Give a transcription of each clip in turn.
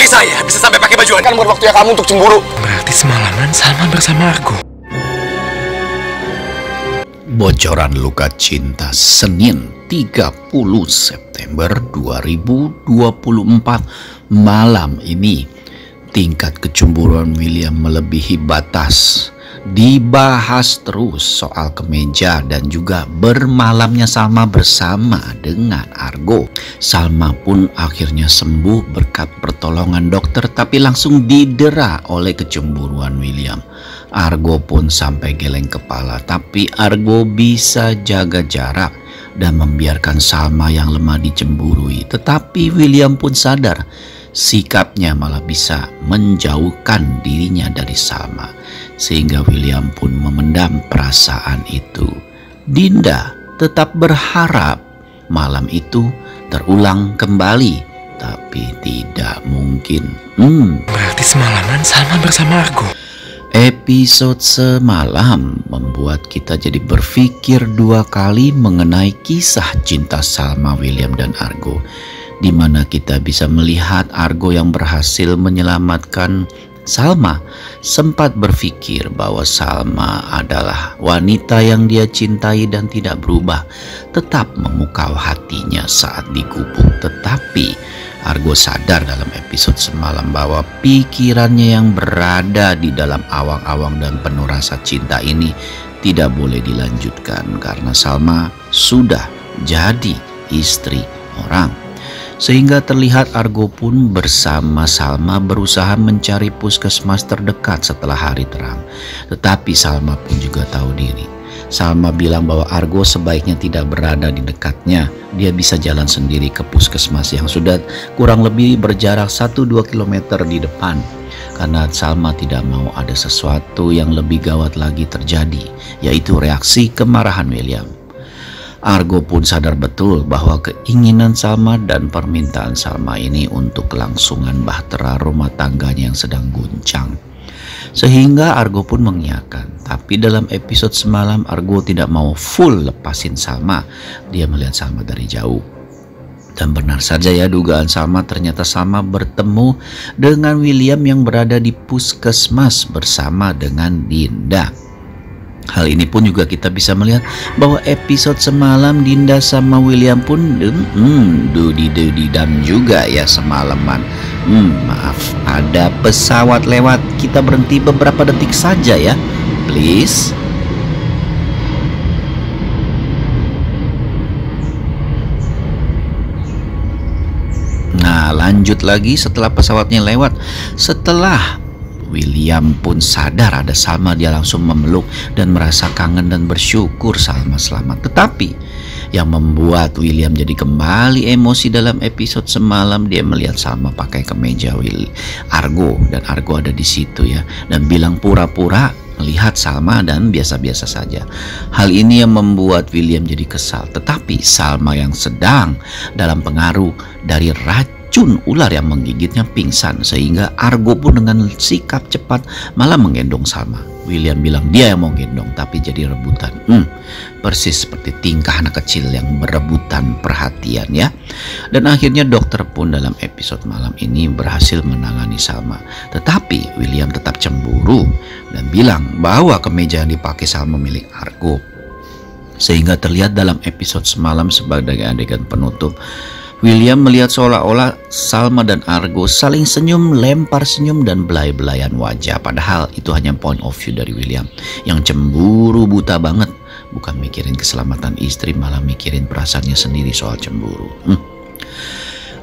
Istri saya bisa sampai pakai baju kan bukan waktunya kamu untuk cemburu. Berarti semalaman Salma bersama Argo. Bocoran luka cinta Senin 30 September 2024 malam ini. Tingkat kecemburuan William melebihi batas. Dibahas terus soal kemeja dan juga bermalamnya Salma bersama dengan Argo. Salma pun akhirnya sembuh berkat pertolongan dokter, tapi langsung didera oleh kecemburuan William. Argo pun sampai geleng kepala, tapi Argo bisa jaga jarak dan membiarkan Salma yang lemah dicemburui. Tetapi William pun sadar sikapnya malah bisa menjauhkan dirinya dari Salma, sehingga William pun memendam perasaan itu. Dinda tetap berharap malam itu terulang kembali, tapi tidak mungkin. Berarti semalaman Salma bersama Argo. Episode semalam membuat kita jadi berpikir dua kali mengenai kisah cinta Salma, William, dan Argo, di mana kita bisa melihat Argo yang berhasil menyelamatkan Salma sempat berpikir bahwa Salma adalah wanita yang dia cintai dan tidak berubah, tetap memukau hatinya saat digubuk. Tetapi Argo sadar dalam episode semalam bahwa pikirannya yang berada di dalam awang-awang dan penuh rasa cinta ini tidak boleh dilanjutkan karena Salma sudah jadi istri orang. Sehingga terlihat Argo pun bersama Salma berusaha mencari puskesmas terdekat setelah hari terang. Tetapi Salma pun juga tahu diri. Salma bilang bahwa Argo sebaiknya tidak berada di dekatnya. Dia bisa jalan sendiri ke puskesmas yang sudah kurang lebih berjarak 1-2 km di depan. Karena Salma tidak mau ada sesuatu yang lebih gawat lagi terjadi, yaitu reaksi kemarahan William. Argo pun sadar betul bahwa keinginan Salma dan permintaan Salma ini untuk kelangsungan bahtera rumah tangganya yang sedang guncang. Sehingga Argo pun mengiyakan. Tapi dalam episode semalam Argo tidak mau full lepasin Salma. Dia melihat Salma dari jauh. Dan benar saja ya dugaan Salma, ternyata Salma bertemu dengan William yang berada di puskesmas bersama dengan Dinda. Hal ini pun juga kita bisa melihat bahwa episode semalam Dinda sama William pun dudi-dam juga ya semalaman. Maaf, ada pesawat lewat, kita berhenti beberapa detik saja ya, please. Nah, lanjut lagi setelah pesawatnya lewat. Setelah William pun sadar ada Salma, dia langsung memeluk dan merasa kangen dan bersyukur Salma selamat. Tetapi yang membuat William jadi kembali emosi dalam episode semalam, dia melihat Salma pakai kemeja Argo dan Argo ada di situ ya, dan bilang pura-pura melihat Salma dan biasa-biasa saja. Hal ini yang membuat William jadi kesal. Tetapi Salma yang sedang dalam pengaruh dari racun ular yang menggigitnya pingsan, sehingga Argo pun dengan sikap cepat malah menggendong Salma. William bilang dia yang mau gendong, tapi jadi rebutan. Persis seperti tingkah anak kecil yang berebutan perhatian ya. Dan akhirnya dokter pun dalam episode malam ini berhasil menangani Salma. Tetapi William tetap cemburu dan bilang bahwa kemeja yang dipakai Salma milik Argo. Sehingga terlihat dalam episode semalam sebagai adegan penutup, William melihat seolah-olah Salma dan Argo saling senyum, lempar senyum dan belai-belayan wajah. Padahal itu hanya point of view dari William yang cemburu buta banget. Bukan mikirin keselamatan istri, malah mikirin perasaannya sendiri soal cemburu.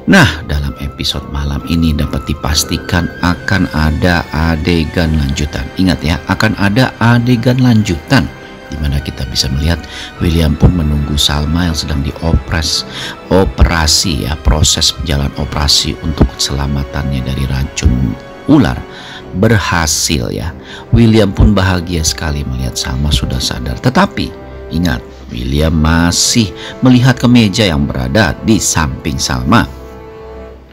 Nah, dalam episode malam ini dapat dipastikan akan ada adegan lanjutan. Ingat ya, akan ada adegan lanjutan, di mana kita bisa melihat William pun menunggu Salma yang sedang operasi ya, proses jalan operasi untuk keselamatannya dari racun ular berhasil ya. William pun bahagia sekali melihat Salma sudah sadar. Tetapi ingat, William masih melihat kemeja yang berada di samping Salma.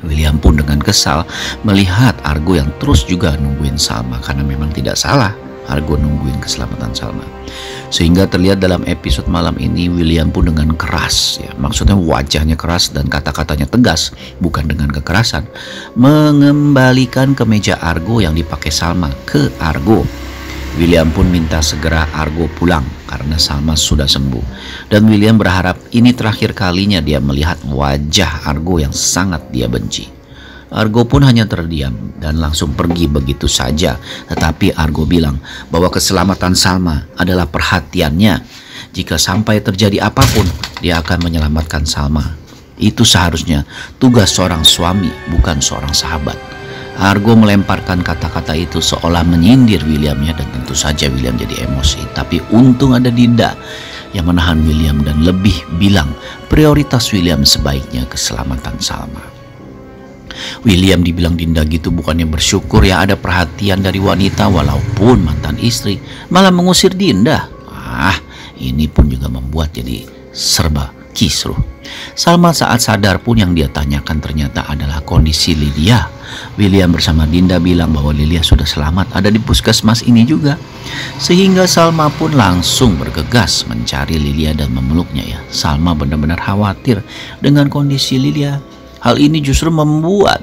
William pun dengan kesal melihat Argo yang terus juga nungguin Salma, karena memang tidak salah Argo nungguin keselamatan Salma. Sehingga terlihat dalam episode malam ini William pun dengan keras, ya, maksudnya wajahnya keras dan kata-katanya tegas, bukan dengan kekerasan, mengembalikan kemeja Argo yang dipakai Salma ke Argo. William pun minta segera Argo pulang karena Salma sudah sembuh. Dan William berharap ini terakhir kalinya dia melihat wajah Argo yang sangat dia benci. Argo pun hanya terdiam dan langsung pergi begitu saja. Tetapi Argo bilang bahwa keselamatan Salma adalah perhatiannya. Jika sampai terjadi apapun, dia akan menyelamatkan Salma. Itu seharusnya tugas seorang suami, bukan seorang sahabat. Argo melemparkan kata-kata itu seolah menyindir Williamnya, dan tentu saja William jadi emosi. Tapi untung ada Dinda yang menahan William dan lebih bilang prioritas William sebaiknya keselamatan Salma. William dibilang Dinda gitu bukannya bersyukur ya ada perhatian dari wanita walaupun mantan istri, malah mengusir Dinda. Ini pun juga membuat jadi serba kisruh. Salma saat sadar pun yang dia tanyakan ternyata adalah kondisi Lydia. William bersama Dinda bilang bahwa Lydia sudah selamat, ada di puskesmas ini juga. Sehingga Salma pun langsung bergegas mencari Lydia dan memeluknya ya. Salma benar-benar khawatir dengan kondisi Lydia. Hal ini justru membuat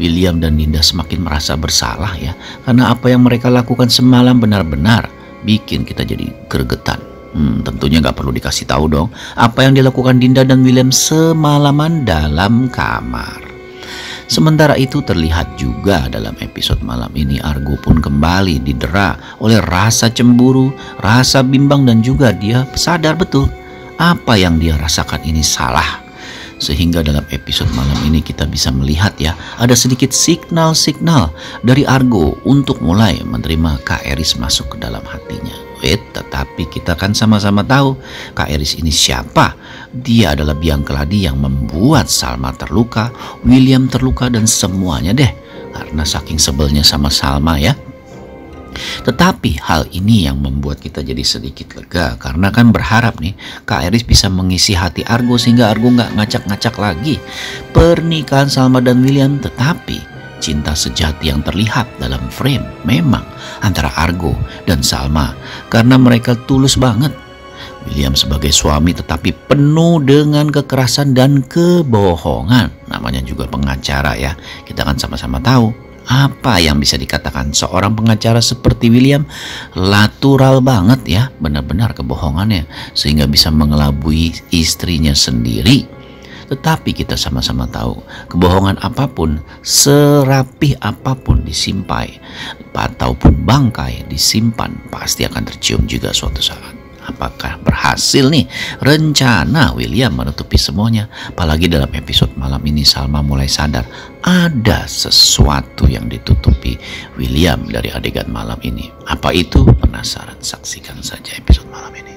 William dan Dinda semakin merasa bersalah ya, karena apa yang mereka lakukan semalam benar-benar bikin kita jadi gregetan. Tentunya nggak perlu dikasih tahu dong apa yang dilakukan Dinda dan William semalaman dalam kamar. Sementara itu terlihat juga dalam episode malam ini Argo pun kembali didera oleh rasa cemburu, rasa bimbang, dan juga dia sadar betul apa yang dia rasakan ini salah. Sehingga dalam episode malam ini kita bisa melihat ya, ada sedikit signal-signal dari Argo untuk mulai menerima Kak Eris masuk ke dalam hatinya. Tetapi kita kan sama-sama tahu Kak Eris ini siapa. Dia adalah biang keladi yang membuat Salma terluka, William terluka, dan semuanya deh karena saking sebelnya sama Salma ya. Tetapi hal ini yang membuat kita jadi sedikit lega, karena kan berharap nih Kak Eris bisa mengisi hati Argo sehingga Argo nggak ngacak-ngacak lagi pernikahan Salma dan William. Tetapi cinta sejati yang terlihat dalam frame memang antara Argo dan Salma, karena mereka tulus banget. William sebagai suami tetapi penuh dengan kekerasan dan kebohongan. Namanya juga pengacara ya, kita kan sama-sama tahu apa yang bisa dikatakan seorang pengacara seperti William. Natural banget ya, benar-benar kebohongannya sehingga bisa mengelabui istrinya sendiri. Tetapi kita sama-sama tahu kebohongan apapun, serapih apapun disimpai ataupun bangkai disimpan, pasti akan tercium juga suatu saat. Apakah berhasil nih rencana William menutupi semuanya? Apalagi dalam episode malam ini Salma mulai sadar ada sesuatu yang ditutupi William dari adegan malam ini. Apa itu? Penasaran? Saksikan saja episode malam ini.